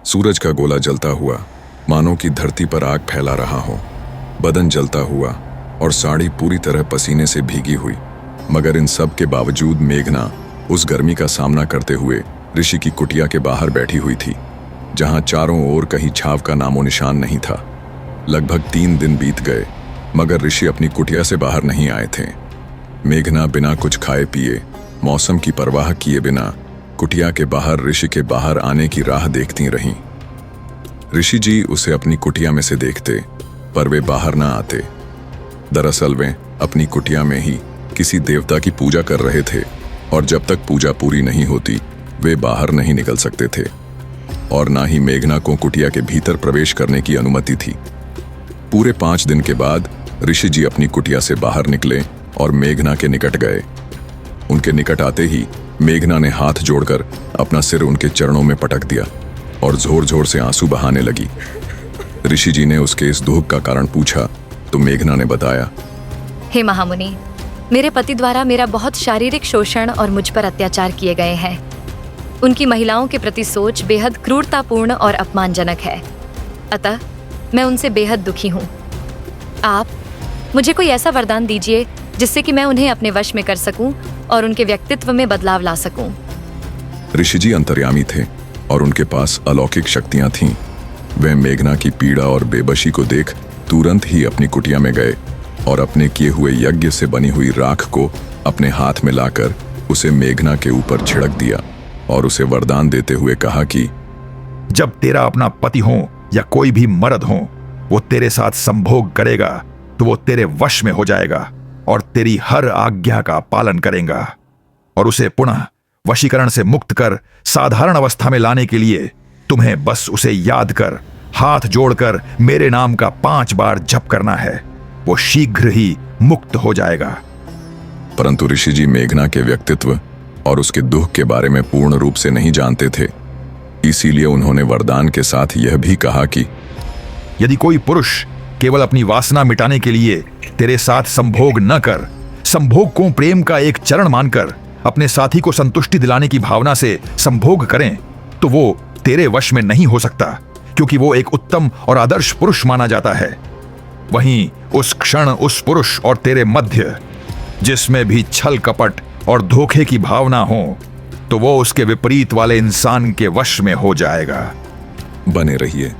सूरज का गोला जलता हुआ मानो कि धरती पर आग फैला रहा हो। बदन जलता हुआ और साड़ी पूरी तरह पसीने से भीगी हुई। मगर इन सब के बावजूद मेघना उस गर्मी का सामना करते हुए ऋषि की कुटिया के बाहर बैठी हुई थी, जहां चारों ओर कहीं छाव का नामो निशान नहीं था। लगभग 3 दिन बीत गए मगर ऋषि अपनी कुटिया से बाहर नहीं आए थे। मेघना बिना कुछ खाए पिए, मौसम की परवाह किए बिना कुटिया के बाहर ऋषि के बाहर आने की राह देखती रहीं। ऋषि जी उसे अपनी कुटिया में से देखते पर वे बाहर ना आते। दरअसल वे अपनी कुटिया में ही किसी देवता की पूजा कर रहे थे और जब तक पूजा पूरी नहीं होती वे बाहर नहीं निकल सकते थे और ना ही मेघना को कुटिया के भीतर प्रवेश करने की अनुमति थी। पूरे 5 दिन के बाद ऋषि जी अपनी कुटिया से बाहर निकले और मेघना के निकट गए। उनके निकट आते ही मेघना ने हाथ जोड़कर अपना सिर उनके चरणों में पटक दिया और जोर जोर से आंसू बहाने लगी। ऋषि जी ने उसके इस दुख का कारण पूछा तो मेघना ने बताया, हे महामुनि, मेरे पति द्वारा मेरा बहुत शारीरिक शोषण और मुझ पर अत्याचार किए गए हैं। उनकी महिलाओं के प्रति सोच बेहद क्रूरतापूर्ण और अपमानजनक है। अतः मैं उनसे बेहद दुखी हूँ। आप मुझे कोई ऐसा वरदान दीजिए जिससे कि मैं उन्हें अपने वश में कर सकूं और उनके व्यक्तित्व में बदलाव ला सकूं। ऋषि जी अंतर्यामी थे और उनके पास अलौकिक शक्तियां थीं। वे मेघना की पीड़ा और बेबसी को देख तुरंत ही अपनी कुटिया में गए और अपने किए हुए यज्ञ से बनी हुई राख को अपने हाथ में लाकर उसे मेघना के ऊपर छिड़क दिया और उसे वरदान देते हुए कहा कि जब तेरा अपना पति हो या कोई भी मर्द हो, वो तेरे साथ संभोग करेगा तो वो तेरे वश में हो जाएगा और तेरी हर आज्ञा का पालन करेगा। और उसे पुनः वशीकरण से मुक्त कर साधारण अवस्था में लाने के लिए तुम्हें बस उसे याद कर हाथ जोड़कर मेरे नाम का 5 बार जप करना है। वो शीघ्र ही मुक्त हो जाएगा। परंतु ऋषि जी मेघना के व्यक्तित्व और उसके दुख के बारे में पूर्ण रूप से नहीं जानते थे। इसीलिए उन्होंने वरदान के साथ यह भी कहा कि यदि कोई पुरुष केवल अपनी वासना मिटाने के लिए तेरे साथ संभोग न कर, संभोग को प्रेम का एक चरण मानकर अपने साथी को संतुष्टि दिलाने की भावना से संभोग करें, तो वो तेरे वश में नहीं हो सकता, क्योंकि वो एक उत्तम और आदर्श पुरुष माना जाता है। वहीं उस क्षण उस पुरुष और तेरे मध्य जिसमें भी छल कपट और धोखे की भावना हो, तो वो उसके विपरीत वाले इंसान के वश में हो जाएगा। बने रहिए